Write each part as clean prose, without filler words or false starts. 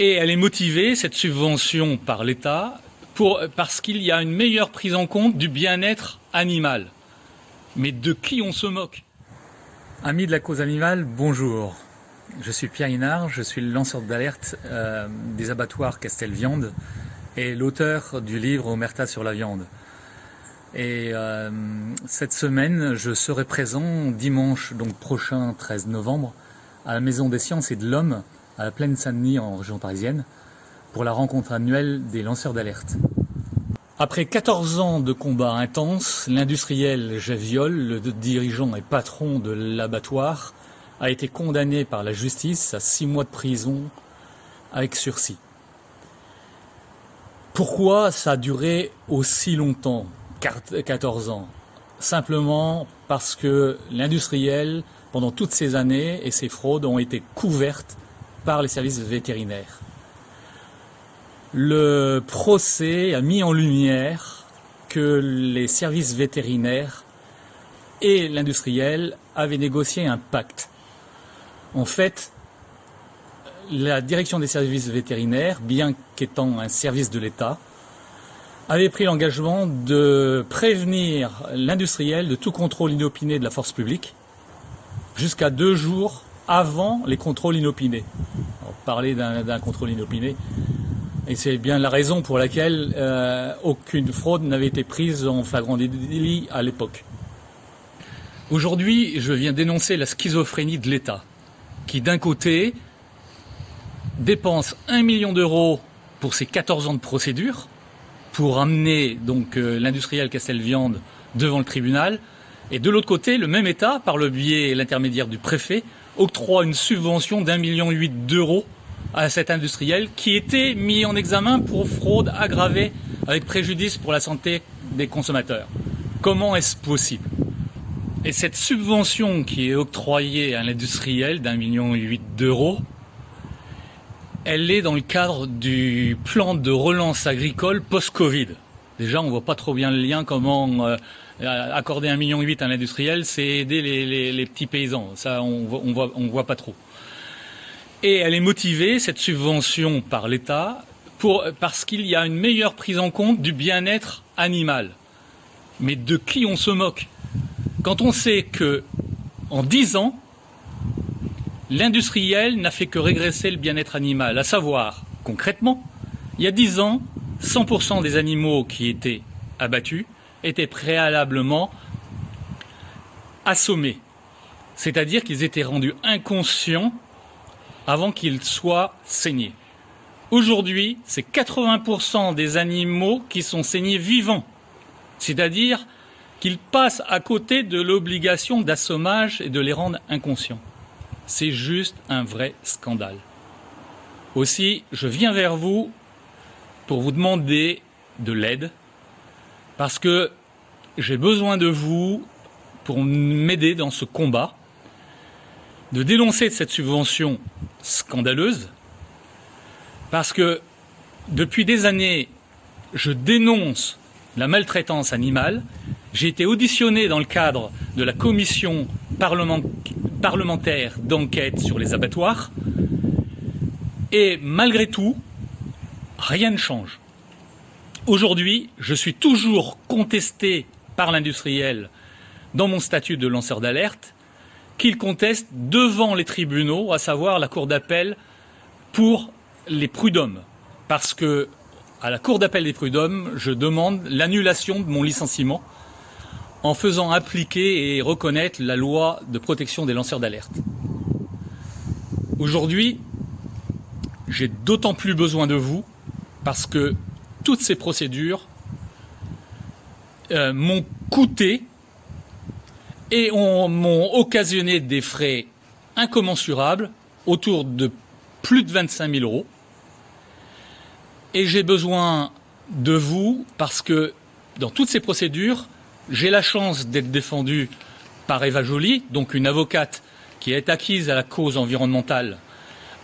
Et elle est motivée, cette subvention, par l'État, parce qu'il y a une meilleure prise en compte du bien-être animal. Mais de qui on se moque? Amis de la cause animale, bonjour. Je suis Pierre Hinard, je suis le lanceur d'alerte des abattoirs Castelviande et l'auteur du livre Omerta sur la viande. Et cette semaine, je serai présent dimanche donc prochain, 13 novembre, à la Maison des Sciences et de l'Homme, à la Plaine Saint-Denis en région parisienne, pour la rencontre annuelle des lanceurs d'alerte. Après 14 ans de combats intenses, l'industriel Jeff Viol, le dirigeant et patron de l'abattoir, a été condamné par la justice à 6 mois de prison avec sursis. Pourquoi ça a duré aussi longtemps, 14 ans? Simplement parce que l'industriel, pendant toutes ces années, et ces fraudes ont été couvertes par les services vétérinaires. Le procès a mis en lumière que les services vétérinaires et l'industriel avaient négocié un pacte. En fait, la direction des services vétérinaires, bien qu'étant un service de l'État, avait pris l'engagement de prévenir l'industriel de tout contrôle inopiné de la force publique jusqu'à 2 jours avant les contrôles inopinés. Alors, parler d'un contrôle inopiné, et c'est bien la raison pour laquelle aucune fraude n'avait été prise en flagrant délit à l'époque. Aujourd'hui, je viens dénoncer la schizophrénie de l'État, qui d'un côté dépense 1 million d'euros pour ses 14 ans de procédure, pour amener donc l'industriel Castelviande devant le tribunal, et de l'autre côté, le même État, par le biais et l'intermédiaire du préfet, octroie une subvention d'1,8 million d'euros à cet industriel qui était mis en examen pour fraude aggravée avec préjudice pour la santé des consommateurs. Comment est-ce possible? Et cette subvention qui est octroyée à l'industriel d'1,8 million d'euros, elle est dans le cadre du plan de relance agricole post-Covid. Déjà, on ne voit pas trop bien le lien, comment accorder 1,8 million à l'industriel, c'est aider les petits paysans. Ça, on voit pas trop. Et elle est motivée, cette subvention, par l'État, parce qu'il y a une meilleure prise en compte du bien-être animal. Mais de qui on se moque? Quand on sait que, en 10 ans, l'industriel n'a fait que régresser le bien-être animal, à savoir, concrètement, il y a 10 ans, 100% des animaux qui étaient abattus étaient préalablement assommés. C'est-à-dire qu'ils étaient rendus inconscients avant qu'ils soient saignés. Aujourd'hui, c'est 80% des animaux qui sont saignés vivants. C'est-à-dire qu'ils passent à côté de l'obligation d'assommage et de les rendre inconscients. C'est juste un vrai scandale. Aussi, je viens vers vous pour vous demander de l'aide, parce que j'ai besoin de vous pour m'aider dans ce combat, de dénoncer cette subvention scandaleuse, parce que depuis des années, je dénonce la maltraitance animale. J'ai été auditionné dans le cadre de la commission parlementaire d'enquête sur les abattoirs, et malgré tout, rien ne change. Aujourd'hui, je suis toujours contesté par l'industriel dans mon statut de lanceur d'alerte, qu'il conteste devant les tribunaux, à savoir la cour d'appel pour les prud'hommes. Parce que, à la cour d'appel des prud'hommes, je demande l'annulation de mon licenciement en faisant appliquer et reconnaître la loi de protection des lanceurs d'alerte. Aujourd'hui, j'ai d'autant plus besoin de vous parce que toutes ces procédures m'ont coûté et m'ont occasionné des frais incommensurables, autour de plus de 25 000 euros. Et j'ai besoin de vous parce que dans toutes ces procédures, j'ai la chance d'être défendu par Eva Joly, donc une avocate qui est acquise à la cause environnementale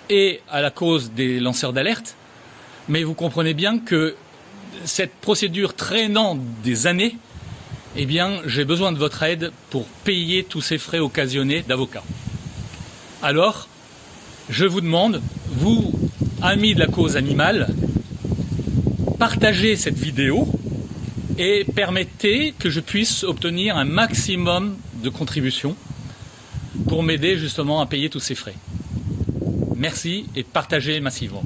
et à la cause des lanceurs d'alerte. Mais vous comprenez bien que cette procédure traînant des années, eh bien, j'ai besoin de votre aide pour payer tous ces frais occasionnés d'avocat. Alors, je vous demande, vous amis de la cause animale, partagez cette vidéo et permettez que je puisse obtenir un maximum de contributions pour m'aider justement à payer tous ces frais. Merci et partagez massivement.